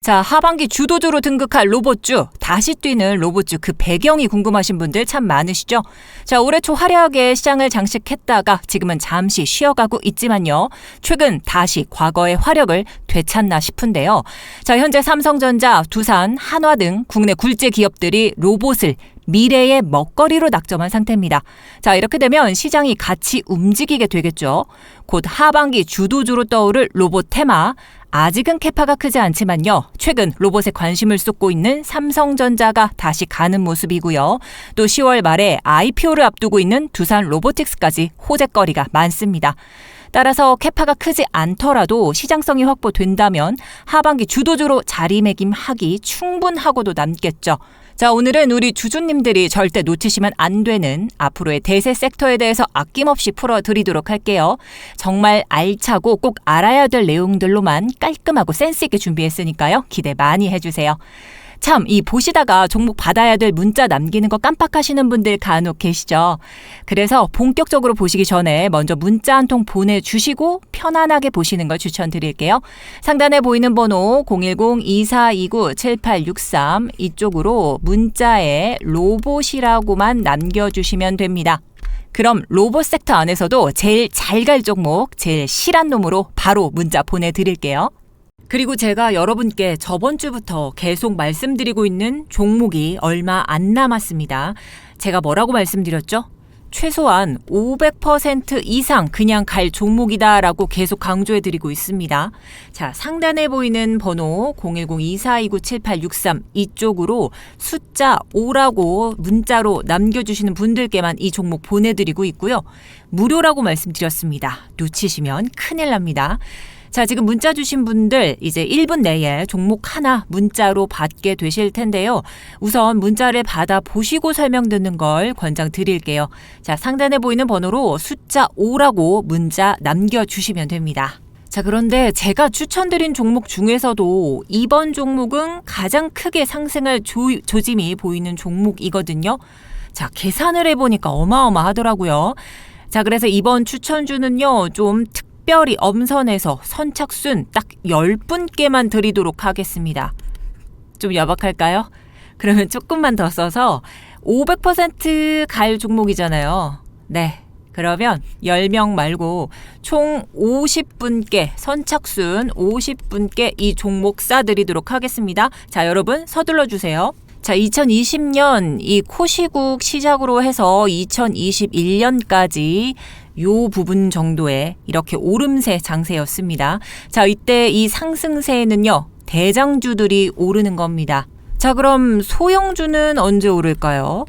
자, 하반기 주도주로 등극할 로봇주, 다시 뛰는 로봇주 그 배경이 궁금하신 분들 참 많으시죠? 자, 올해 초 화려하게 시장을 장식했다가 지금은 잠시 쉬어가고 있지만요. 최근 다시 과거의 화력을 되찾나 싶은데요. 자, 현재 삼성전자, 두산, 한화 등 국내 굴재 기업들이 로봇을 미래의 먹거리로 낙점한 상태입니다. 자, 이렇게 되면 시장이 같이 움직이게 되겠죠. 곧 하반기 주도주로 떠오를 로봇 테마. 아직은 캐파가 크지 않지만요. 최근 로봇에 관심을 쏟고 있는 삼성전자가 다시 가는 모습이고요. 또 10월 말에 IPO를 앞두고 있는 두산 로보틱스까지 호재거리가 많습니다. 따라서 캐파가 크지 않더라도 시장성이 확보된다면 하반기 주도주로 자리매김하기 충분하고도 남겠죠. 자, 오늘은 우리 주주님들이 절대 놓치시면 안 되는 앞으로의 대세 섹터에 대해서 아낌없이 풀어드리도록 할게요. 정말 알차고 꼭 알아야 될 내용들로만 깔끔하고 센스 있게 준비했으니까요. 기대 많이 해주세요. 참, 이 보시다가 종목 받아야 될 문자 남기는 거 깜빡하시는 분들 간혹 계시죠. 그래서 본격적으로 보시기 전에 먼저 문자 한 통 보내주시고 편안하게 보시는 걸 추천드릴게요. 상단에 보이는 번호 010-2429-7863 이쪽으로 문자에 로봇이라고만 남겨주시면 됩니다. 그럼 로봇 섹터 안에서도 제일 잘 갈 종목, 제일 실한 놈으로 바로 문자 보내드릴게요. 그리고 제가 여러분께 저번 주부터 계속 말씀드리고 있는 종목이 얼마 안 남았습니다. 제가 뭐라고 말씀드렸죠? 최소한 500% 이상 그냥 갈 종목이다라고 계속 강조해드리고 있습니다. 자, 상단에 보이는 번호 010-2429-7863 이쪽으로 숫자 5라고 문자로 남겨주시는 분들께만 이 종목 보내드리고 있고요. 무료라고 말씀드렸습니다. 놓치시면 큰일 납니다. 자, 지금 문자 주신 분들 이제 1분 내에 종목 하나 문자로 받게 되실 텐데요. 우선 문자를 받아 보시고 설명 듣는 걸 권장드릴게요. 자, 상단에 보이는 번호로 숫자 5라고 문자 남겨주시면 됩니다. 자, 그런데 제가 추천드린 종목 중에서도 이번 종목은 가장 크게 상승할 조짐이 보이는 종목이거든요. 자, 계산을 해보니까 어마어마하더라고요. 자, 그래서 이번 추천주는요, 좀 특별히 엄선해서 선착순 딱 10분께만 드리도록 하겠습니다. 좀 야박할까요? 그러면 조금만 더 써서 500% 갈 종목이잖아요. 네, 그러면 10명 말고 총 50분께 선착순 50분께 이 종목 싸드리도록 하겠습니다. 자, 여러분 서둘러 주세요. 자, 2020년 이 코시국 시작으로 해서 2021년까지 요 부분 정도의 이렇게 오름세 장세였습니다. 자, 이때 이 상승세에는요, 대장주들이 오르는 겁니다. 자, 그럼 소형주는 언제 오를까요?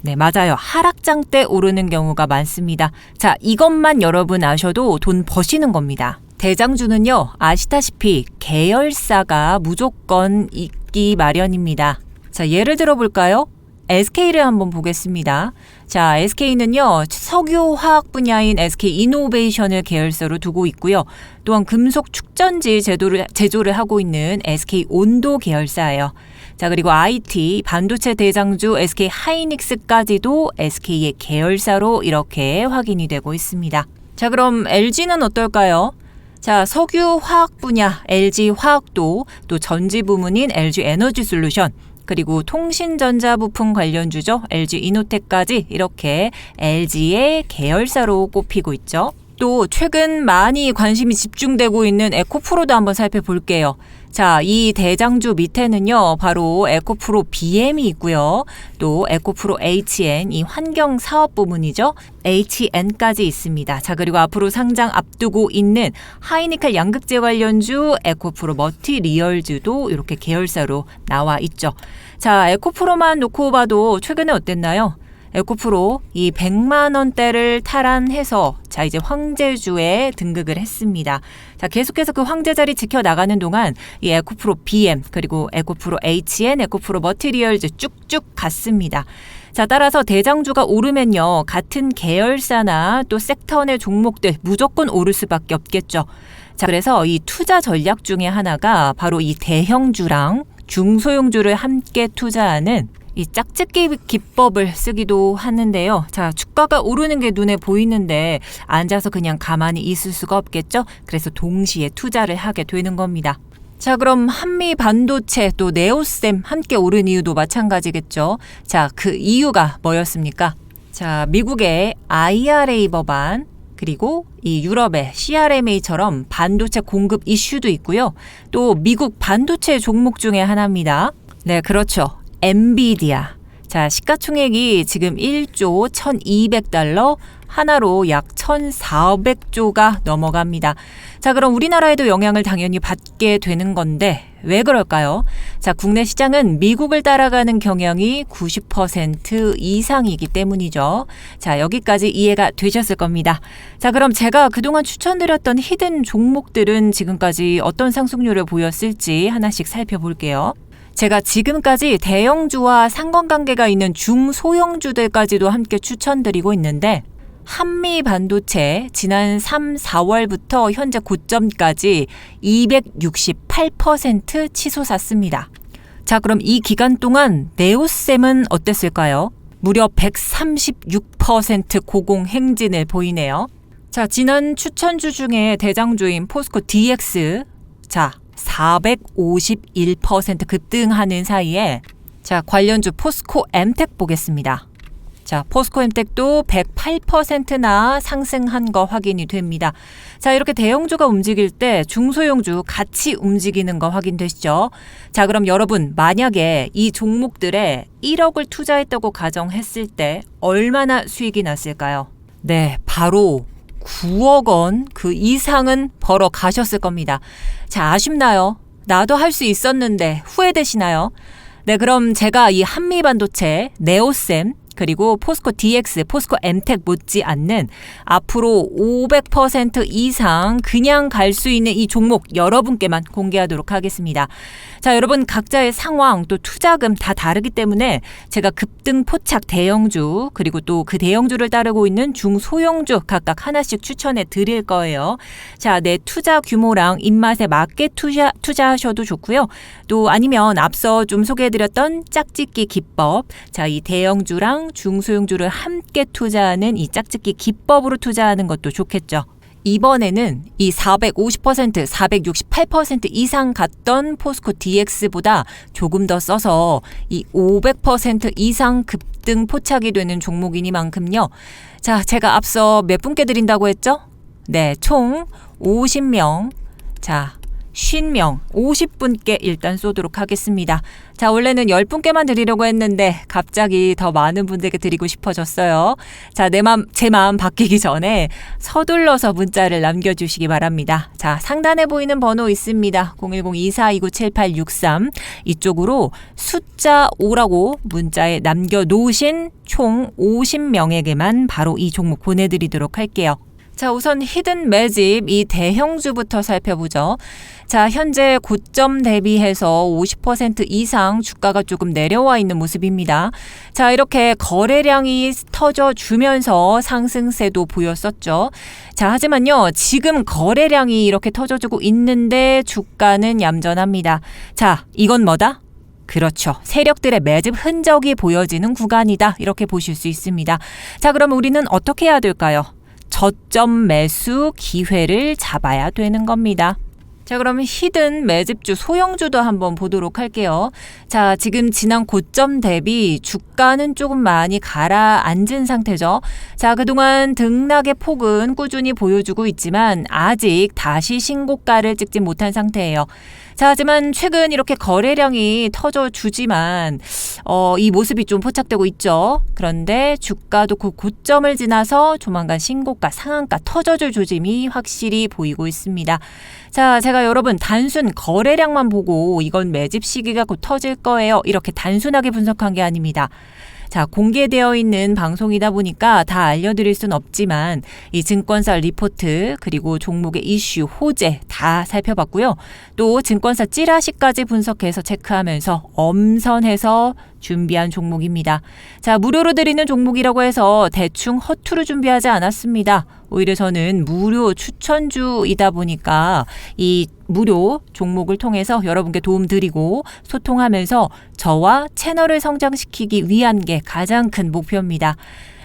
네, 맞아요. 하락장 때 오르는 경우가 많습니다. 자, 이것만 여러분 아셔도 돈 버시는 겁니다. 대장주는요, 아시다시피 계열사가 무조건 있기 마련입니다. 자, 예를 들어 볼까요? SK를 한번 보겠습니다. 자, SK는요, 석유화학 분야인 SK이노베이션을 계열사로 두고 있고요. 또한 금속 축전지 제조를 하고 있는 SK온도 계열사예요. 자, 그리고 IT, 반도체 대장주 SK하이닉스까지도 SK의 계열사로 이렇게 확인이 되고 있습니다. 자, 그럼 LG는 어떨까요? 자, 석유화학 분야 LG화학도, 또 전지 부문인 LG에너지솔루션, 그리고 통신전자 부품 관련주죠. LG이노텍까지 이렇게 LG의 계열사로 꼽히고 있죠. 또 최근 많이 관심이 집중되고 있는 에코프로도 한번 살펴볼게요. 자, 이 대장주 밑에는요, 바로 에코프로 BM이 있고요. 또 에코프로 HN, 이 환경 사업 부문이죠. HN까지 있습니다. 자, 그리고 앞으로 상장 앞두고 있는 하이니켈 양극재 관련주 에코프로 머티리얼즈도 이렇게 계열사로 나와 있죠. 자, 에코프로만 놓고 봐도 최근에 어땠나요? 에코프로 이 100만 원대를 탈환해서 자, 이제 황제주에 등극을 했습니다. 자, 계속해서 그 황제 자리 지켜나가는 동안 이 에코프로 BM, 그리고 에코프로 HN, 에코프로 머티리얼즈 쭉쭉 갔습니다. 자, 따라서 대장주가 오르면요, 같은 계열사나 또 섹터 내 종목들 무조건 오를 수밖에 없겠죠. 자, 그래서 이 투자 전략 중에 하나가 바로 이 대형주랑 중소형주를 함께 투자하는 이 짝짓기 기법을 쓰기도 하는데요. 자, 주가가 오르는 게 눈에 보이는데 앉아서 그냥 가만히 있을 수가 없겠죠. 그래서 동시에 투자를 하게 되는 겁니다. 자, 그럼 한미 반도체 또 네오셈 함께 오른 이유도 마찬가지겠죠. 자, 그 이유가 뭐였습니까? 자, 미국의 IRA 법안 그리고 이 유럽의 CRMA처럼 반도체 공급 이슈도 있고요. 또 미국 반도체 종목 중에 하나입니다. 네, 그렇죠. 엔비디아. 자, 시가총액이 지금 1조 1,200달러, 하나로 약 1,400조가 넘어갑니다. 자, 그럼 우리나라에도 영향을 당연히 받게 되는 건데 왜 그럴까요? 자, 국내 시장은 미국을 따라가는 경향이 90% 이상이기 때문이죠. 자, 여기까지 이해가 되셨을 겁니다. 자, 그럼 제가 그동안 추천드렸던 히든 종목들은 지금까지 어떤 상승률을 보였을지 하나씩 살펴볼게요. 제가 지금까지 대형주와 상관관계가 있는 중소형주들까지도 함께 추천드리고 있는데 한미 반도체 지난 3, 4월부터 현재 고점까지 268% 치솟았습니다. 자, 그럼 이 기간 동안 네오셈은 어땠을까요? 무려 136% 고공행진을 보이네요. 자, 지난 추천주 중에 대장주인 포스코 DX, 자, 451% 급등하는 사이에 자, 관련주 포스코 엠텍 보겠습니다. 자, 포스코 엠텍도 108%나 상승한 거 확인이 됩니다. 자, 이렇게 대형주가 움직일 때 중소형주 같이 움직이는 거 확인되시죠? 자, 그럼 여러분 만약에 이 종목들에 1억을 투자했다고 가정했을 때 얼마나 수익이 났을까요? 네, 바로 9억 원 그 이상은 벌어 가셨을 겁니다. 자, 아쉽나요? 나도 할 수 있었는데 후회되시나요? 네, 그럼 제가 이 한미반도체, 네오셈, 그리고 포스코 DX, 포스코 엠텍 못지않는 앞으로 500% 이상 그냥 갈 수 있는 이 종목 여러분께만 공개하도록 하겠습니다. 자, 여러분 각자의 상황 또 투자금 다 다르기 때문에 제가 급등 포착 대형주 그리고 또 그 대형주를 따르고 있는 중소형주 각각 하나씩 추천해 드릴 거예요. 자, 내 투자 규모랑 입맛에 맞게 투자하셔도 좋고요. 또 아니면 앞서 좀 소개해드렸던 짝짓기 기법, 자, 이 대형주랑 중소형주를 함께 투자하는 이 짝짓기 기법으로 투자하는 것도 좋겠죠. 이번에는 이 450%, 468% 이상 갔던 포스코 DX보다 조금 더 써서 이 500% 이상 급등 포착이 되는 종목이니만큼요. 자, 제가 앞서 몇 분께 드린다고 했죠? 네, 총 50명. 자, 50명, 50분께 일단 쏘도록 하겠습니다. 자, 원래는 10분께만 드리려고 했는데 갑자기 더 많은 분들께 드리고 싶어졌어요. 자, 제 마음 바뀌기 전에 서둘러서 문자를 남겨주시기 바랍니다. 자, 상단에 보이는 번호 있습니다. 010-2429-7863 이쪽으로 숫자 5라고 문자에 남겨놓으신 총 50명에게만 바로 이 종목 보내드리도록 할게요. 자, 우선 히든 매집 이 대형주부터 살펴보죠. 자, 현재 고점 대비해서 50% 이상 주가가 조금 내려와 있는 모습입니다. 자, 이렇게 거래량이 터져주면서 상승세도 보였었죠. 자, 하지만요, 지금 거래량이 이렇게 터져주고 있는데 주가는 얌전합니다. 자, 이건 뭐다? 그렇죠. 세력들의 매집 흔적이 보여지는 구간이다. 이렇게 보실 수 있습니다. 자, 그럼 우리는 어떻게 해야 될까요? 저점 매수 기회를 잡아야 되는 겁니다. 자, 그럼 히든 매집주 소형주도 한번 보도록 할게요. 자, 지금 지난 고점 대비 주가는 조금 많이 가라앉은 상태죠. 자, 그동안 등락의 폭은 꾸준히 보여주고 있지만 아직 다시 신고가를 찍지 못한 상태예요. 자, 하지만 최근 이렇게 거래량이 터져주지만 이 모습이 좀 포착되고 있죠. 그런데 주가도 그 고점을 지나서 조만간 신고가, 상한가 터져줄 조짐이 확실히 보이고 있습니다. 자, 제가 여러분 단순 거래량만 보고 이건 매집 시기가 곧 터질 거예요. 이렇게 단순하게 분석한 게 아닙니다. 자, 공개되어 있는 방송이다 보니까 다 알려드릴 순 없지만 이 증권사 리포트 그리고 종목의 이슈, 호재 다 살펴봤고요. 또 증권사 찌라시까지 분석해서 체크하면서 엄선해서 준비한 종목입니다. 자, 무료로 드리는 종목이라고 해서 대충 허투루 준비하지 않았습니다. 오히려 저는 무료 추천주이다 보니까 이 무료 종목을 통해서 여러분께 도움 드리고 소통하면서 저와 채널을 성장시키기 위한 게 가장 큰 목표입니다.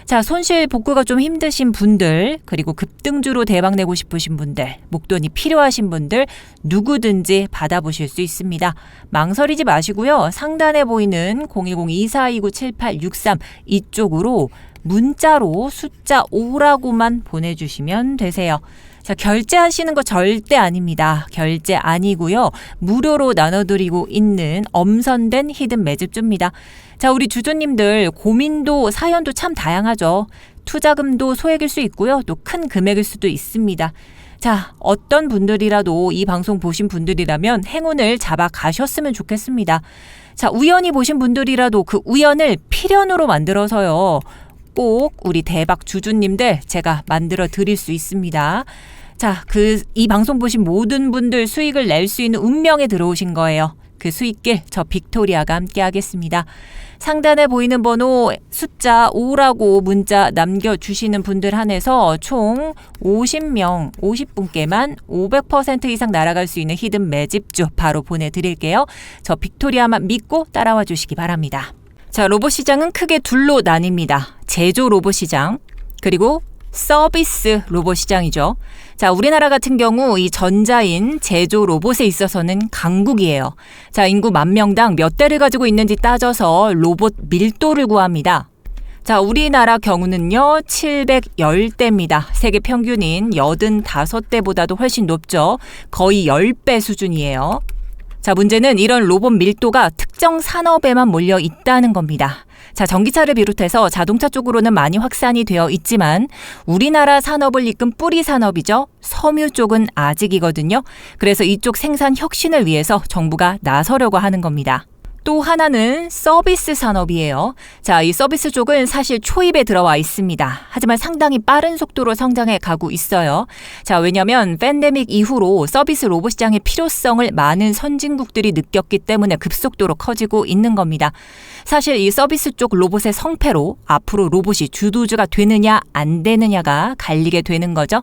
자, 손실 복구가 좀 힘드신 분들, 그리고 급등주로 대박내고 싶으신 분들, 목돈이 필요하신 분들 누구든지 받아보실 수 있습니다. 망설이지 마시고요. 상단에 보이는 010-2429-7863 이쪽으로 문자로 숫자 5라고만 보내주시면 되세요. 자, 결제하시는 거 절대 아닙니다. 결제 아니고요. 무료로 나눠드리고 있는 엄선된 히든 매집주입니다. 자, 우리 주주님들 고민도 사연도 참 다양하죠. 투자금도 소액일 수 있고요. 또 큰 금액일 수도 있습니다. 자, 어떤 분들이라도 이 방송 보신 분들이라면 행운을 잡아 가셨으면 좋겠습니다. 자, 우연히 보신 분들이라도 그 우연을 필연으로 만들어서요. 꼭 우리 대박 주주님들 제가 만들어 드릴 수 있습니다. 자, 이 방송 보신 모든 분들 수익을 낼 수 있는 운명에 들어오신 거예요. 그 수익길 저 빅토리아가 함께 하겠습니다. 상단에 보이는 번호 숫자 5라고 문자 남겨주시는 분들 한해서 총 50분께만 500% 이상 날아갈 수 있는 히든 매집주 바로 보내드릴게요. 저 빅토리아만 믿고 따라와 주시기 바랍니다. 자, 로봇 시장은 크게 둘로 나뉩니다. 제조 로봇 시장, 그리고 서비스 로봇 시장이죠. 자, 우리나라 같은 경우 이 전자인 제조 로봇에 있어서는 강국이에요. 자, 인구 10,000명당 몇 대를 가지고 있는지 따져서 로봇 밀도를 구합니다. 자, 우리나라 경우는요 710대입니다. 세계 평균인 85대보다도 훨씬 높죠. 거의 10배 수준이에요. 자, 문제는 이런 로봇 밀도가 특정 산업에만 몰려 있다는 겁니다. 자, 전기차를 비롯해서 자동차 쪽으로는 많이 확산이 되어 있지만 우리나라 산업을 이끈 뿌리 산업이죠. 섬유 쪽은 아직이거든요. 그래서 이쪽 생산 혁신을 위해서 정부가 나서려고 하는 겁니다. 또 하나는 서비스 산업이에요. 자, 이 서비스 쪽은 사실 초입에 들어와 있습니다. 하지만 상당히 빠른 속도로 성장해 가고 있어요. 자, 왜냐하면 팬데믹 이후로 서비스 로봇 시장의 필요성을 많은 선진국들이 느꼈기 때문에 급속도로 커지고 있는 겁니다. 사실 이 서비스 쪽 로봇의 성패로 앞으로 로봇이 주도주가 되느냐 안 되느냐가 갈리게 되는 거죠.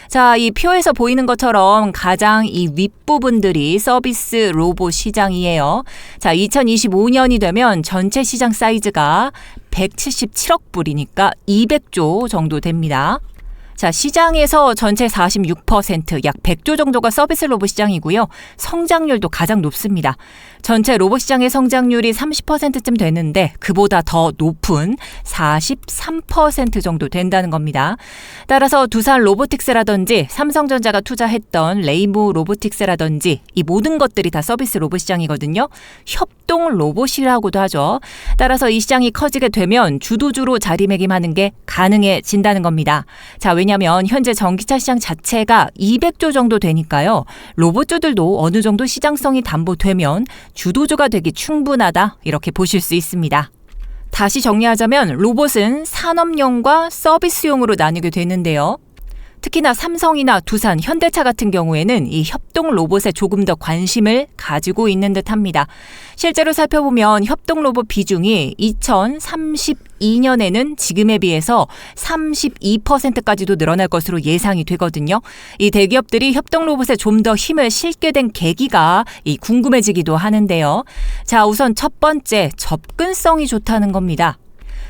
자, 이 표에서 보이는 것처럼 가장 이 윗부분들이 서비스 로봇 시장이에요. 자, 2025년이 되면 전체 시장 사이즈가 177억 불이니까 200조 정도 됩니다. 자, 시장에서 전체 46%, 약 100조 정도가 서비스 로봇 시장이고요. 성장률도 가장 높습니다. 전체 로봇 시장의 성장률이 30%쯤 되는데 그보다 더 높은 43% 정도 된다는 겁니다. 따라서 두산 로보틱스라든지 삼성전자가 투자했던 레이모 로보틱스라든지 이 모든 것들이 다 서비스 로봇 시장이거든요. 협동 로봇이라고도 하죠. 따라서 이 시장이 커지게 되면 주도주로 자리매김하는 게 가능해진다는 겁니다. 자, 왜냐하면 현재 전기차 시장 자체가 200조 정도 되니까요. 로봇주들도 어느 정도 시장성이 담보되면 주도주가 되기 충분하다 이렇게 보실 수 있습니다. 다시 정리하자면 로봇은 산업용과 서비스용으로 나뉘게 되는데요. 특히나 삼성이나 두산, 현대차 같은 경우에는 이 협동 로봇에 조금 더 관심을 가지고 있는 듯합니다. 실제로 살펴보면 협동 로봇 비중이 2032년에는 지금에 비해서 32%까지도 늘어날 것으로 예상이 되거든요. 이 대기업들이 협동 로봇에 좀 더 힘을 실게 된 계기가 궁금해지기도 하는데요. 자, 우선 첫 번째, 접근성이 좋다는 겁니다.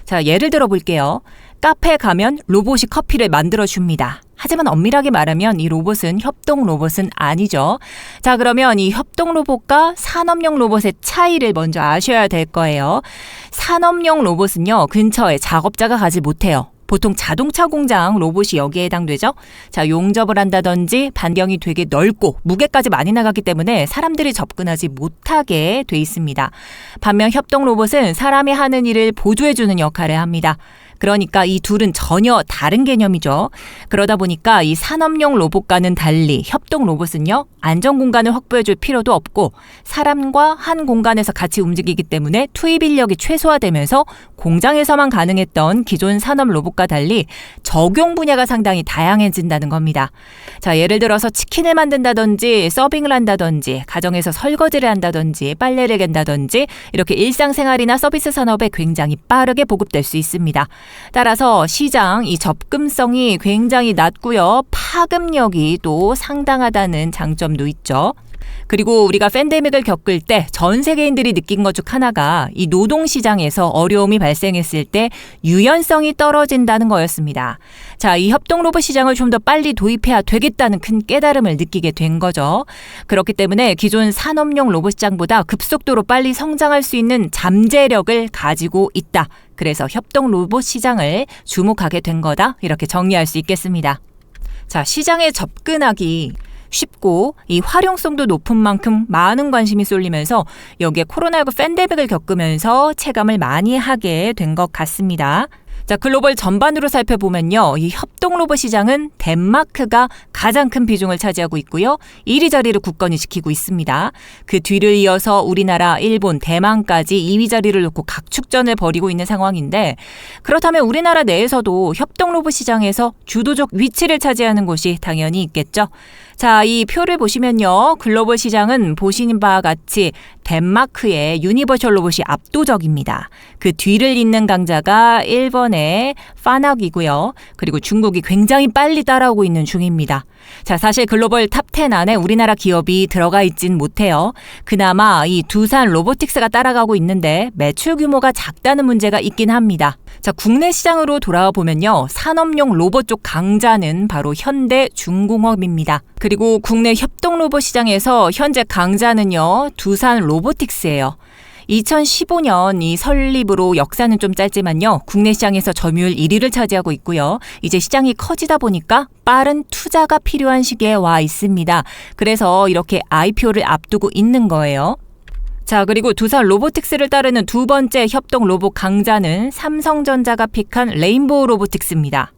자, 예를 들어 볼게요. 카페에 가면 로봇이 커피를 만들어줍니다. 하지만 엄밀하게 말하면 이 로봇은 협동 로봇은 아니죠. 자, 그러면 이 협동 로봇과 산업용 로봇의 차이를 먼저 아셔야 될 거예요. 산업용 로봇은요, 근처에 작업자가 가지 못해요. 보통 자동차 공장 로봇이 여기에 해당되죠. 자, 용접을 한다든지 반경이 되게 넓고 무게까지 많이 나가기 때문에 사람들이 접근하지 못하게 돼 있습니다. 반면 협동 로봇은 사람이 하는 일을 보조해주는 역할을 합니다. 그러니까 이 둘은 전혀 다른 개념이죠. 그러다 보니까 이 산업용 로봇과는 달리 협동 로봇은요, 안전 공간을 확보해줄 필요도 없고 사람과 한 공간에서 같이 움직이기 때문에 투입 인력이 최소화되면서 공장에서만 가능했던 기존 산업 로봇과 달리 적용 분야가 상당히 다양해진다는 겁니다. 자, 예를 들어서 치킨을 만든다든지 서빙을 한다든지 가정에서 설거지를 한다든지 빨래를 갠다든지 이렇게 일상생활이나 서비스 산업에 굉장히 빠르게 보급될 수 있습니다. 따라서 시장 이 접근성이 굉장히 낮고요. 파급력이 또 상당하다는 장점도 있죠. 그리고 우리가 팬데믹을 겪을 때 전 세계인들이 느낀 것 중 하나가 이 노동시장에서 어려움이 발생했을 때 유연성이 떨어진다는 거였습니다. 자, 이 협동 로봇 시장을 좀 더 빨리 도입해야 되겠다는 큰 깨달음을 느끼게 된 거죠. 그렇기 때문에 기존 산업용 로봇 시장보다 급속도로 빨리 성장할 수 있는 잠재력을 가지고 있다. 그래서 협동 로봇 시장을 주목하게 된 거다. 이렇게 정리할 수 있겠습니다. 자, 시장에 접근하기 쉽고 이 활용성도 높은 만큼 많은 관심이 쏠리면서 여기에 코로나19 팬데믹을 겪으면서 체감을 많이 하게 된 것 같습니다. 자, 글로벌 전반으로 살펴보면요. 이 협동 로봇 시장은 덴마크가 가장 큰 비중을 차지하고 있고요. 1위 자리를 굳건히 지키고 있습니다. 그 뒤를 이어서 우리나라, 일본, 대만까지 2위 자리를 놓고 각축전을 벌이고 있는 상황인데 그렇다면 우리나라 내에서도 협동 로봇 시장에서 주도적 위치를 차지하는 곳이 당연히 있겠죠. 자, 이 표를 보시면요. 글로벌 시장은 보시는 바와 같이 덴마크의 유니버셜 로봇이 압도적입니다. 그 뒤를 잇는 강자가 일본의 파낙이고요. 그리고 중국이 굉장히 빨리 따라오고 있는 중입니다. 자, 사실 글로벌 탑10 안에 우리나라 기업이 들어가 있진 못해요. 그나마 이 두산 로보틱스가 따라가고 있는데 매출 규모가 작다는 문제가 있긴 합니다. 자, 국내 시장으로 돌아와 보면요. 산업용 로봇 쪽 강자는 바로 현대중공업입니다. 그리고 국내 협동 로봇 시장에서 현재 강자는요. 두산 로보틱스예요. 2015년 이 설립으로 역사는 좀 짧지만요. 국내 시장에서 점유율 1위를 차지하고 있고요. 이제 시장이 커지다 보니까 빠른 투자가 필요한 시기에 와 있습니다. 그래서 이렇게 IPO를 앞두고 있는 거예요. 자, 그리고 두산 로보틱스를 따르는 두 번째 협동 로봇 강자는 삼성전자가 픽한 레인보우 로보틱스입니다.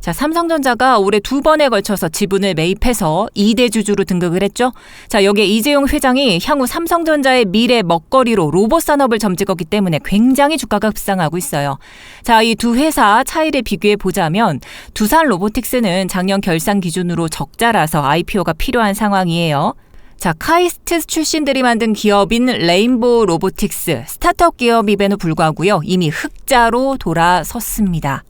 자, 삼성전자가 올해 2번에 걸쳐서 지분을 매입해서 2대 주주로 등극을 했죠. 자, 여기에 이재용 회장이 향후 삼성전자의 미래 먹거리로 로봇 산업을 점찍었기 때문에 굉장히 주가가 급상하고 있어요. 자, 이 두 회사 차이를 비교해 보자면 두산 로보틱스는 작년 결산 기준으로 적자라서 IPO가 필요한 상황이에요. 자, 카이스트 출신들이 만든 기업인 레인보우 로보틱스, 스타트업 기업임에도 불구하고요. 이미 흑자로 돌아섰습니다.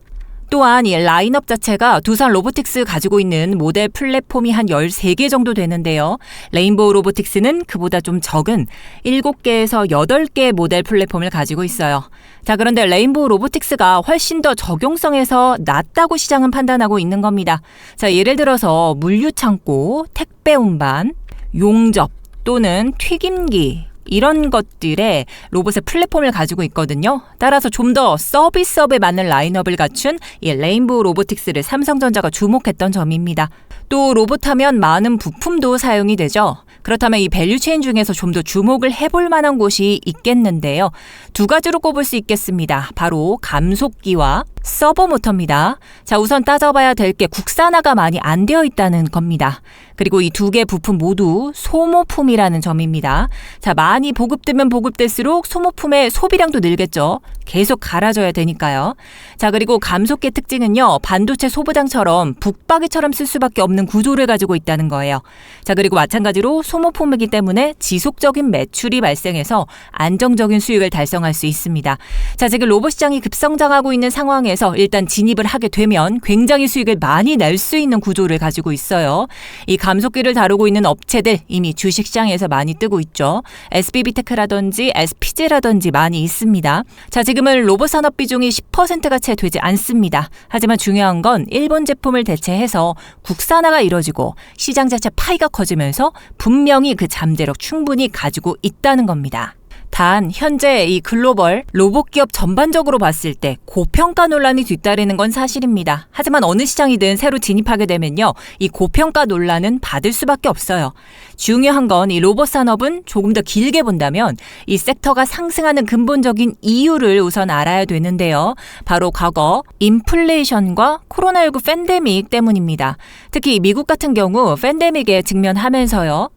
또한 이 라인업 자체가 두산 로보틱스 가지고 있는 모델 플랫폼이 한 13개 정도 되는데요. 레인보우 로보틱스는 그보다 좀 적은 7개에서 8개의 모델 플랫폼을 가지고 있어요. 자, 그런데 레인보우 로보틱스가 훨씬 더 적용성에서 낮다고 시장은 판단하고 있는 겁니다. 자, 예를 들어서 물류창고, 택배 운반, 용접 또는 튀김기 이런 것들의 로봇의 플랫폼을 가지고 있거든요. 따라서 좀 더 서비스업에 맞는 라인업을 갖춘 이 레인보우 로보틱스를 삼성전자가 주목했던 점입니다. 또 로봇하면 많은 부품도 사용이 되죠. 그렇다면 이 밸류체인 중에서 좀 더 주목을 해볼 만한 곳이 있겠는데요. 두 가지로 꼽을 수 있겠습니다. 바로 감속기와 서버 모터입니다. 자, 우선 따져봐야 될 게 국산화가 많이 안 되어 있다는 겁니다. 그리고 이 두 개 부품 모두 소모품이라는 점입니다. 자, 많이 보급되면 보급될수록 소모품의 소비량도 늘겠죠. 계속 갈아줘야 되니까요. 자, 그리고 감속기의 특징은요. 반도체 소부장처럼 북박이처럼 쓸 수밖에 없는 구조를 가지고 있다는 거예요. 자, 그리고 마찬가지로 소모품이기 때문에 지속적인 매출이 발생해서 안정적인 수익을 달성할 수 있습니다. 자, 지금 로봇 시장이 급성장하고 있는 상황에서 일단 진입을 하게 되면 굉장히 수익을 많이 낼 수 있는 구조를 가지고 있어요. 이 감속기를 다루고 있는 업체들 이미 주식시장에서 많이 뜨고 있죠. SB비테크라든지 SPG라든지 많이 있습니다. 자, 지금은 로봇 산업 비중이 10%가 채 되지 않습니다. 하지만 중요한 건 일본 제품을 대체해서 국산화가 이뤄지고 시장 자체 파이가 커지면서 분명히 그 잠재력 충분히 가지고 있다는 겁니다. 단 현재 이 글로벌 로봇 기업 전반적으로 봤을 때 고평가 논란이 뒤따르는 건 사실입니다. 하지만 어느 시장이든 새로 진입하게 되면요. 이 고평가 논란은 받을 수밖에 없어요. 중요한 건 이 로봇 산업은 조금 더 길게 본다면 이 섹터가 상승하는 근본적인 이유를 우선 알아야 되는데요. 바로 과거 인플레이션과 코로나19 팬데믹 때문입니다. 특히 미국 같은 경우 팬데믹에 직면하면서요.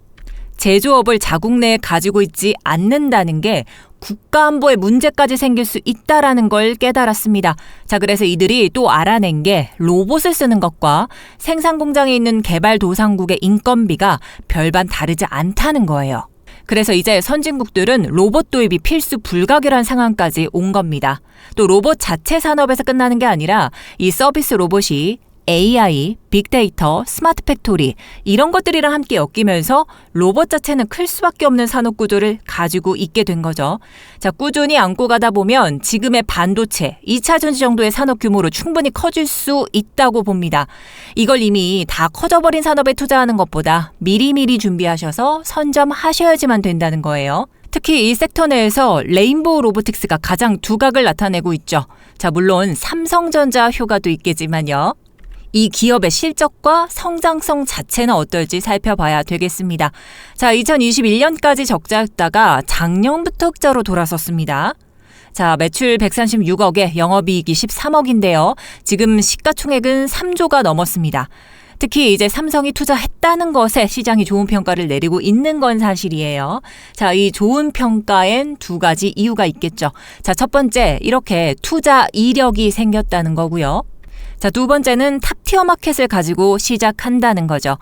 제조업을 자국 내에 가지고 있지 않는다는 게 국가안보에 문제까지 생길 수 있다라는 걸 깨달았습니다. 자, 그래서 이들이 또 알아낸 게 로봇을 쓰는 것과 생산 공장에 있는 개발도상국의 인건비가 별반 다르지 않다는 거예요. 그래서 이제 선진국들은 로봇 도입이 필수 불가결한 상황까지 온 겁니다. 또 로봇 자체 산업에서 끝나는 게 아니라 이 서비스 로봇이 AI, 빅데이터, 스마트 팩토리 이런 것들이랑 함께 엮이면서 로봇 자체는 클 수밖에 없는 산업 구조를 가지고 있게 된 거죠. 자, 꾸준히 안고 가다 보면 지금의 반도체, 2차 전지 정도의 산업 규모로 충분히 커질 수 있다고 봅니다. 이걸 이미 다 커져버린 산업에 투자하는 것보다 미리미리 준비하셔서 선점하셔야지만 된다는 거예요. 특히 이 섹터 내에서 레인보우 로보틱스가 가장 두각을 나타내고 있죠. 자, 물론 삼성전자 효과도 있겠지만요. 이 기업의 실적과 성장성 자체는 어떨지 살펴봐야 되겠습니다. 자, 2021년까지 적자였다가 작년부터 흑자로 돌아섰습니다. 자, 매출 136억에 영업이익이 13억인데요. 지금 시가총액은 3조가 넘었습니다. 특히 이제 삼성이 투자했다는 것에 시장이 좋은 평가를 내리고 있는 건 사실이에요. 자, 이 좋은 평가엔 두 가지 이유가 있겠죠. 자, 첫 번째, 이렇게 투자 이력이 생겼다는 거고요. 자, 두 번째는 탑티어 마켓을 가지고 시작한다는 거죠.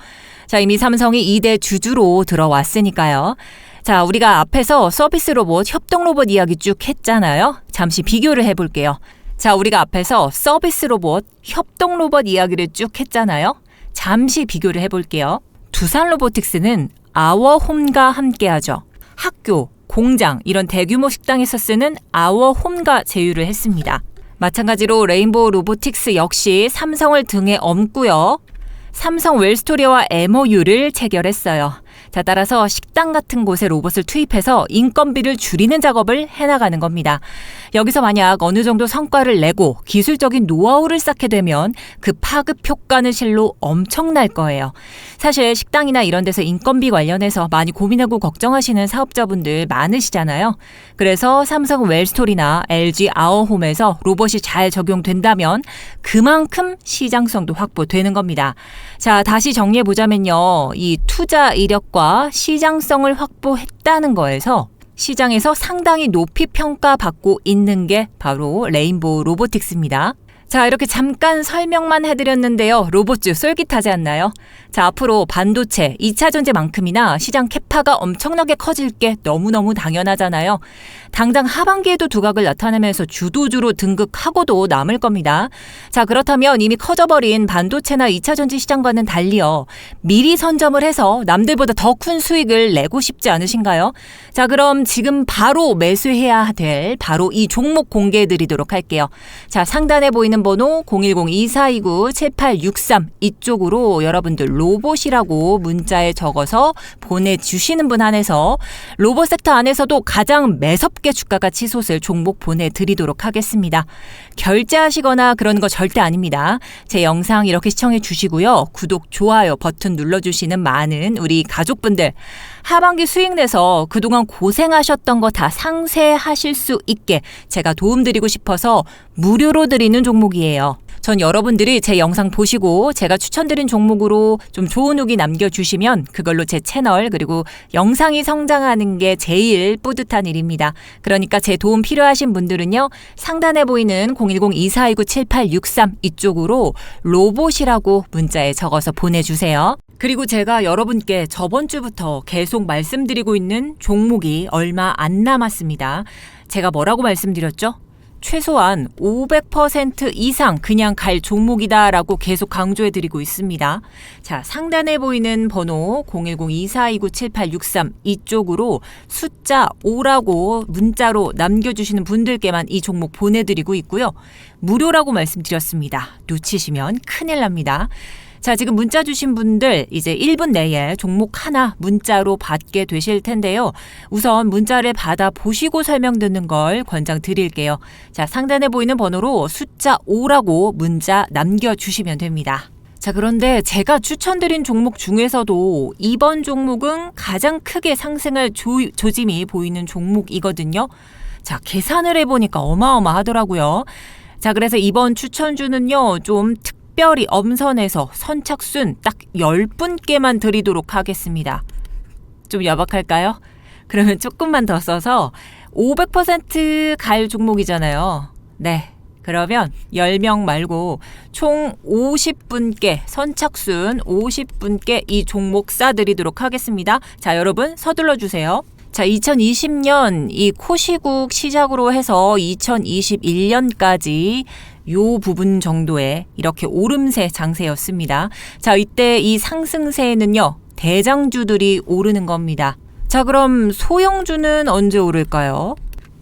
자, 이미 삼성이 2대 주주로 들어왔으니까요. 자, 우리가 앞에서 서비스 로봇, 협동 로봇 이야기 쭉 했잖아요. 잠시 비교를 해볼게요. 자, 우리가 앞에서 서비스 로봇, 협동 로봇 이야기를 쭉 했잖아요. 잠시 비교를 해볼게요. 두산 로보틱스는 아워홈과 함께하죠. 학교, 공장 이런 대규모 식당에서 쓰는 아워홈과 제휴를 했습니다. 마찬가지로 레인보우 로보틱스 역시 삼성을 등에 업고요. 삼성 웰스토리와 MOU를 체결했어요. 자, 따라서 식당 같은 곳에 로봇을 투입해서 인건비를 줄이는 작업을 해나가는 겁니다. 여기서 만약 어느 정도 성과를 내고 기술적인 노하우를 쌓게 되면 그 파급 효과는 실로 엄청날 거예요. 사실 식당이나 이런 데서 인건비 관련해서 많이 고민하고 걱정하시는 사업자분들 많으시잖아요. 그래서 삼성 웰스토리나 LG 아워홈에서 로봇이 잘 적용된다면 그만큼 시장성도 확보되는 겁니다. 자, 다시 정리해보자면요. 이 투자 이력과 시장성을 확보했다는 거에서 시장에서 상당히 높이 평가받고 있는 게 바로 레인보우 로보틱스입니다. 자, 이렇게 잠깐 설명만 해드렸는데요. 로봇주 쏠깃하지 않나요? 자, 앞으로 반도체, 2차 전지만큼이나 시장 캐파가 엄청나게 커질 게 너무너무 당연하잖아요. 당장 하반기에도 두각을 나타내면서 주도주로 등극하고도 남을 겁니다. 자, 그렇다면 이미 커져버린 반도체나 2차 전지 시장과는 달리요. 미리 선점을 해서 남들보다 더 큰 수익을 내고 싶지 않으신가요? 자, 그럼 지금 바로 매수해야 될 바로 이 종목 공개해드리도록 할게요. 자, 상단에 보이는 번호 010-2429-7863 이쪽으로 여러분들 로봇이라고 문자에 적어서 보내주시는 분 한해서 로봇 섹터 안에서도 가장 매섭게 주가가 치솟을 종목 보내드리도록 하겠습니다. 결제하시거나 그러는 거 절대 아닙니다. 제 영상 이렇게 시청해 주시고요. 구독, 좋아요 버튼 눌러주시는 많은 우리 가족분들 하반기 수익 내서 그동안 고생하셨던 거 다 상쇄하실 수 있게 제가 도움드리고 싶어서 무료로 드리는 종목이에요. 전 여러분들이 제 영상 보시고 제가 추천드린 종목으로 좀 좋은 후기 남겨주시면 그걸로 제 채널 그리고 영상이 성장하는 게 제일 뿌듯한 일입니다. 그러니까 제 도움 필요하신 분들은요. 상단에 보이는 010-2429-7863 이쪽으로 로봇이라고 문자에 적어서 보내주세요. 그리고 제가 여러분께 저번 주부터 계속 말씀드리고 있는 종목이 얼마 안 남았습니다. 제가 뭐라고 말씀드렸죠? 최소한 500% 이상 그냥 갈 종목이다라고 계속 강조해드리고 있습니다. 자, 상단에 보이는 번호 010-2429-7863 이쪽으로 숫자 5라고 문자로 남겨주시는 분들께만 이 종목 보내드리고 있고요. 무료라고 말씀드렸습니다. 놓치시면 큰일 납니다. 자, 지금 문자 주신 분들 이제 1분 내에 종목 하나 문자로 받게 되실 텐데요. 우선 문자를 받아 보시고 설명 듣는 걸 권장드릴게요. 자, 상단에 보이는 번호로 숫자 5라고 문자 남겨주시면 됩니다. 자, 그런데 제가 추천드린 종목 중에서도 이번 종목은 가장 크게 상승할 조짐이 보이는 종목이거든요. 자, 계산을 해보니까 어마어마하더라고요. 자, 그래서 이번 추천주는요, 좀 특별히 엄선해서 선착순 딱 10분께만 드리도록 하겠습니다. 좀 야박할까요? 그러면 조금만 더 써서 500% 갈 종목이잖아요. 네. 그러면 10명 말고 총 50분께 선착순 50분께 이 종목 싸드리도록 하겠습니다. 자, 여러분 서둘러 주세요. 자, 2020년 이 코시국 시작으로 해서 2021년까지 요 부분 정도의 이렇게 오름세 장세였습니다. 자, 이때 이 상승세에는요, 대장주들이 오르는 겁니다. 자, 그럼 소형주는 언제 오를까요?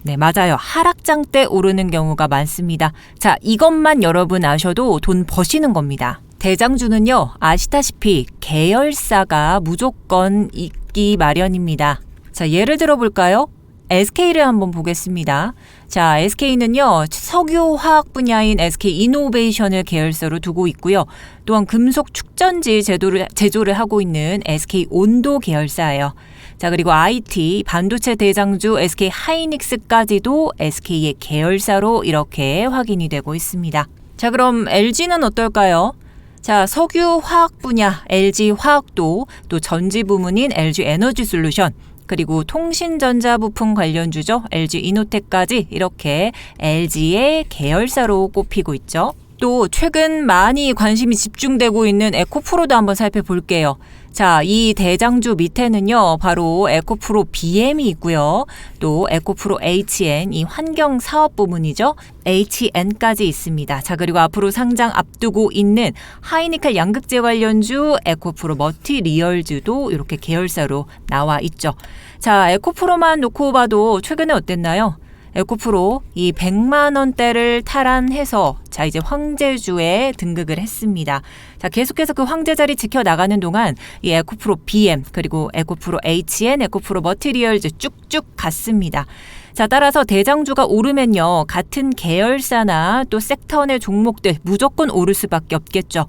네, 맞아요. 하락장 때 오르는 경우가 많습니다. 자, 이것만 여러분 아셔도 돈 버시는 겁니다. 대장주는요, 아시다시피 계열사가 무조건 있기 마련입니다. 자, 예를 들어 볼까요? SK를 한번 보겠습니다. 자, SK는요, 석유화학 분야인 SK이노베이션을 계열사로 두고 있고요. 또한 금속 축전지 제조를 하고 있는 SK온도 계열사예요. 자, 그리고 IT, 반도체 대장주 SK하이닉스까지도 SK의 계열사로 이렇게 확인이 되고 있습니다. 자, 그럼 LG는 어떨까요? 자, 석유화학 분야 LG화학도, 또 전지 부문인 LG에너지솔루션, 그리고 통신전자 부품 관련주죠. LG이노텍까지 이렇게 LG의 계열사로 꼽히고 있죠. 또 최근 많이 관심이 집중되고 있는 에코프로도 한번 살펴볼게요. 자, 이 대장주 밑에는요, 바로 에코프로 BM이 있고요. 또 에코프로 HN, 이 환경 사업 부문이죠. HN까지 있습니다. 자, 그리고 앞으로 상장 앞두고 있는 하이니켈 양극재 관련주 에코프로 머티리얼즈도 이렇게 계열사로 나와 있죠. 자, 에코프로만 놓고 봐도 최근에 어땠나요? 에코프로 이 100만 원대를 탈환해서 자, 이제 황제주에 등극을 했습니다. 자, 계속해서 그 황제 자리 지켜나가는 동안 이 에코프로 BM, 그리고 에코프로 HN, 에코프로 머티리얼즈 쭉쭉 갔습니다. 자, 따라서 대장주가 오르면요, 같은 계열사나 또 섹터 내 종목들 무조건 오를 수밖에 없겠죠.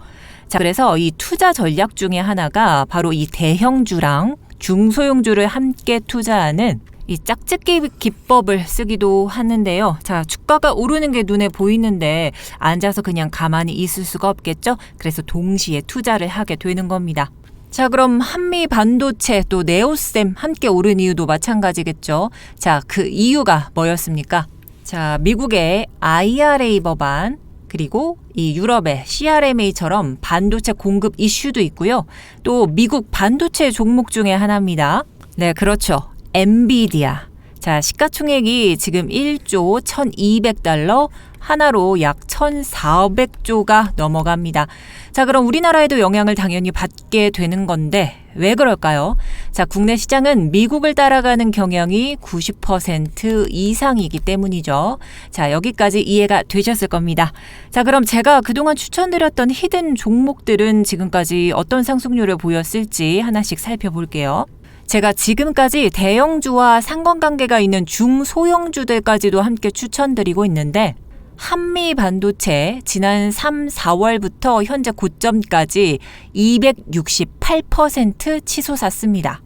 자, 그래서 이 투자 전략 중에 하나가 바로 이 대형주랑 중소형주를 함께 투자하는 이 짝짓기 기법을 쓰기도 하는데요. 자, 주가가 오르는 게 눈에 보이는데 앉아서 그냥 가만히 있을 수가 없겠죠. 그래서 동시에 투자를 하게 되는 겁니다. 자, 그럼 한미 반도체 또 네오셈 함께 오른 이유도 마찬가지겠죠. 자, 그 이유가 뭐였습니까? 자, 미국의 IRA 법안, 그리고 이 유럽의 CRMA처럼 반도체 공급 이슈도 있고요. 또 미국 반도체 종목 중에 하나입니다. 네, 그렇죠. 엔비디아. 자, 시가총액이 지금 1조 1,200달러, 하나로 약 1,400조가 넘어갑니다. 자, 그럼 우리나라에도 영향을 당연히 받게 되는 건데 왜 그럴까요? 자, 국내 시장은 미국을 따라가는 경향이 90% 이상이기 때문이죠. 자, 여기까지 이해가 되셨을 겁니다. 자, 그럼 제가 그동안 추천드렸던 히든 종목들은 지금까지 어떤 상승률을 보였을지 하나씩 살펴볼게요. 제가 지금까지 대형주와 상관관계가 있는 중소형주들까지도 함께 추천드리고 있는데, 한미 반도체 지난 3, 4월부터 현재 고점까지 268% 치솟았습니다.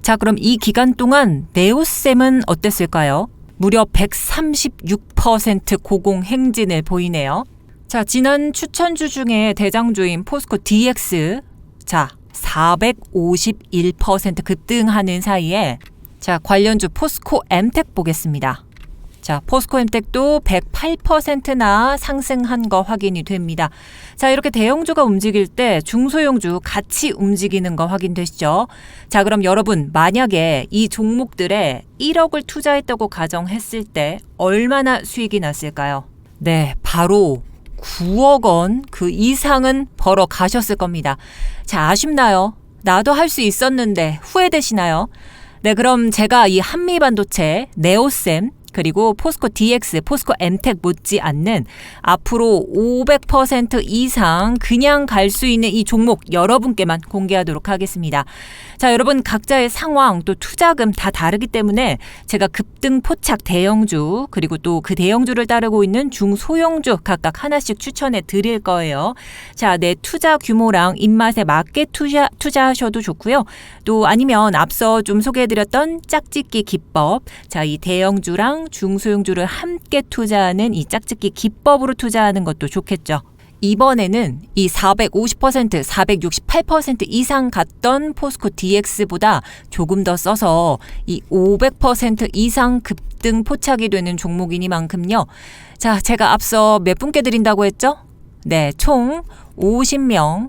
자, 그럼 이 기간 동안 네오셈은 어땠을까요? 무려 136% 고공행진을 보이네요. 자, 지난 추천주 중에 대장주인 포스코 DX, 자, 451% 급등하는 사이에, 자, 관련주 포스코 엠텍 보겠습니다. 자, 포스코 엠텍도 108%나 상승한 거 확인이 됩니다. 자, 이렇게 대형주가 움직일 때 중소형주 같이 움직이는 거 확인되시죠? 자, 그럼 여러분, 만약에 이 종목들에 1억을 투자했다고 가정했을 때 얼마나 수익이 났을까요? 네, 바로 9억 원 그 이상은 벌어 가셨을 겁니다. 자, 아쉽나요? 나도 할 수 있었는데 후회되시나요? 네, 그럼 제가 이 한미반도체, 네오셈, 그리고 포스코 DX, 포스코 엠텍 못지않는 앞으로 500% 이상 그냥 갈 수 있는 이 종목 여러분께만 공개하도록 하겠습니다. 자, 여러분 각자의 상황 또 투자금 다 다르기 때문에 제가 급등 포착 대형주, 그리고 또 그 대형주를 따르고 있는 중소형주 각각 하나씩 추천해 드릴 거예요. 자, 내 투자 규모랑 입맛에 맞게 투자하셔도 좋고요. 또 아니면 앞서 좀 소개해드렸던 짝짓기 기법, 자, 이 대형주랑 중소형주를 함께 투자하는 이 짝짓기 기법으로 투자하는 것도 좋겠죠. 이번에는 이 450%, 468% 이상 갔던 포스코 DX보다 조금 더 써서 이 500% 이상 급등 포착이 되는 종목이니만큼요. 자, 제가 앞서 몇 분께 드린다고 했죠? 네, 총 50명.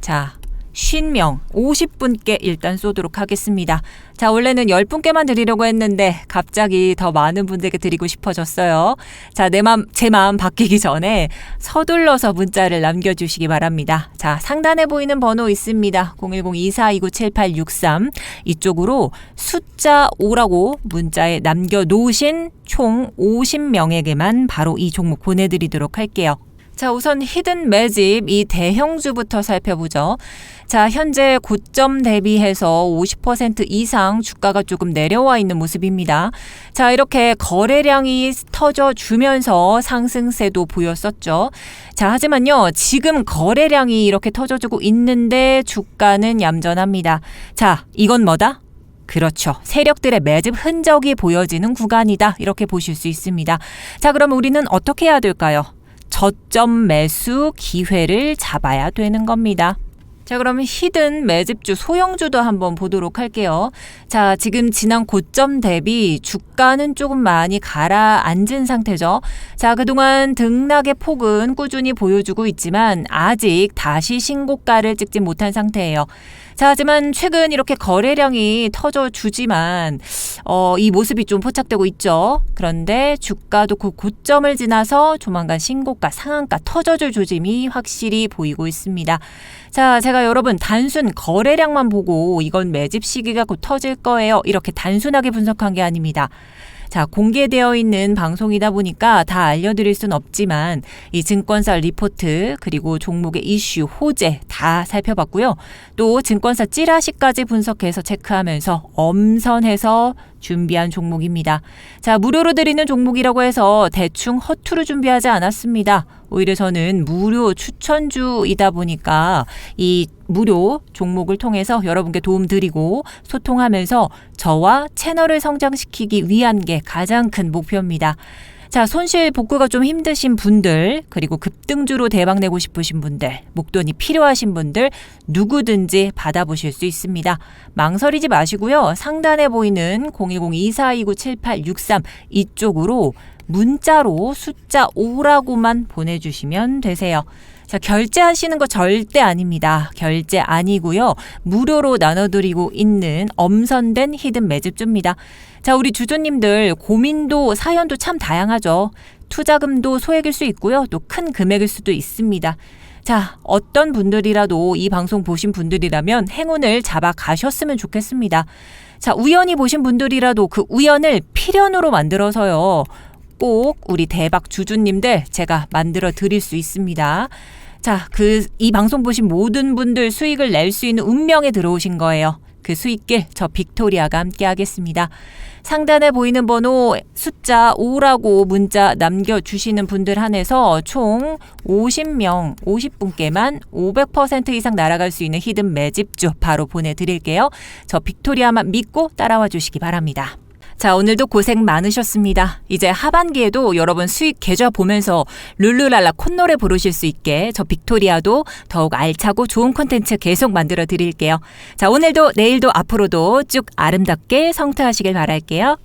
자, 50명, 50분께 일단 쏘도록 하겠습니다. 자, 원래는 10분께만 드리려고 했는데 갑자기 더 많은 분들께 드리고 싶어졌어요. 자, 제 마음 바뀌기 전에 서둘러서 문자를 남겨주시기 바랍니다. 자, 상단에 보이는 번호 있습니다. 010-2429-7863 이쪽으로 숫자 5라고 문자에 남겨놓으신 총 50명에게만 바로 이 종목 보내드리도록 할게요. 자, 우선 히든 매집 이 대형주부터 살펴보죠. 자, 현재 고점 대비해서 50% 이상 주가가 조금 내려와 있는 모습입니다. 자, 이렇게 거래량이 터져주면서 상승세도 보였었죠. 자, 하지만요, 지금 거래량이 이렇게 터져주고 있는데 주가는 얌전합니다. 자, 이건 뭐다? 그렇죠. 세력들의 매집 흔적이 보여지는 구간이다. 이렇게 보실 수 있습니다. 자, 그럼 우리는 어떻게 해야 될까요? 저점 매수 기회를 잡아야 되는 겁니다. 자, 그럼 히든 매집주 소형주도 한번 보도록 할게요. 자, 지금 지난 고점 대비 주가는 조금 많이 가라앉은 상태죠. 자, 그동안 등락의 폭은 꾸준히 보여주고 있지만 아직 다시 신고가를 찍지 못한 상태예요. 자, 하지만 최근 이렇게 거래량이 터져주지만 이 모습이 좀 포착되고 있죠. 그런데 주가도 그 고점을 지나서 조만간 신고가, 상한가 터져줄 조짐이 확실히 보이고 있습니다. 자, 제가 여러분 단순 거래량만 보고 이건 매집 시기가 곧 터질 거예요. 이렇게 단순하게 분석한 게 아닙니다. 자, 공개되어 있는 방송이다 보니까 다 알려드릴 순 없지만 이 증권사 리포트 그리고 종목의 이슈, 호재 다 살펴봤고요. 또 증권사 찌라시까지 분석해서 체크하면서 엄선해서 준비한 종목입니다. 자, 무료로 드리는 종목이라고 해서 대충 허투루 준비하지 않았습니다. 오히려 저는 무료 추천주이다 보니까 이 무료 종목을 통해서 여러분께 도움 드리고 소통하면서 저와 채널을 성장시키기 위한 게 가장 큰 목표입니다. 자, 손실 복구가 좀 힘드신 분들, 그리고 급등주로 대박 내고 싶으신 분들, 목돈이 필요하신 분들 누구든지 받아보실 수 있습니다. 망설이지 마시고요. 상단에 보이는 010-2429-7863 이쪽으로 문자로 숫자 5라고만 보내주시면 되세요. 자, 결제하시는 거 절대 아닙니다. 결제 아니고요. 무료로 나눠드리고 있는 엄선된 히든 매집주입니다. 자, 우리 주주님들 고민도 사연도 참 다양하죠. 투자금도 소액일 수 있고요. 또 큰 금액일 수도 있습니다. 자, 어떤 분들이라도 이 방송 보신 분들이라면 행운을 잡아 가셨으면 좋겠습니다. 자, 우연히 보신 분들이라도 그 우연을 필연으로 만들어서요. 꼭 우리 대박 주주님들 제가 만들어 드릴 수 있습니다. 자, 이 방송 보신 모든 분들 수익을 낼 수 있는 운명에 들어오신 거예요. 그 수익길 저 빅토리아가 함께 하겠습니다. 상단에 보이는 번호 숫자 5라고 문자 남겨주시는 분들 한해서 총 50명, 50분께만 500% 이상 날아갈 수 있는 히든 매집주 바로 보내드릴게요. 저 빅토리아만 믿고 따라와 주시기 바랍니다. 자, 오늘도 고생 많으셨습니다. 이제 하반기에도 여러분 수익 계좌 보면서 룰루랄라 콧노래 부르실 수 있게 저 빅토리아도 더욱 알차고 좋은 콘텐츠 계속 만들어 드릴게요. 자, 오늘도 내일도 앞으로도 쭉 아름답게 성투하시길 바랄게요.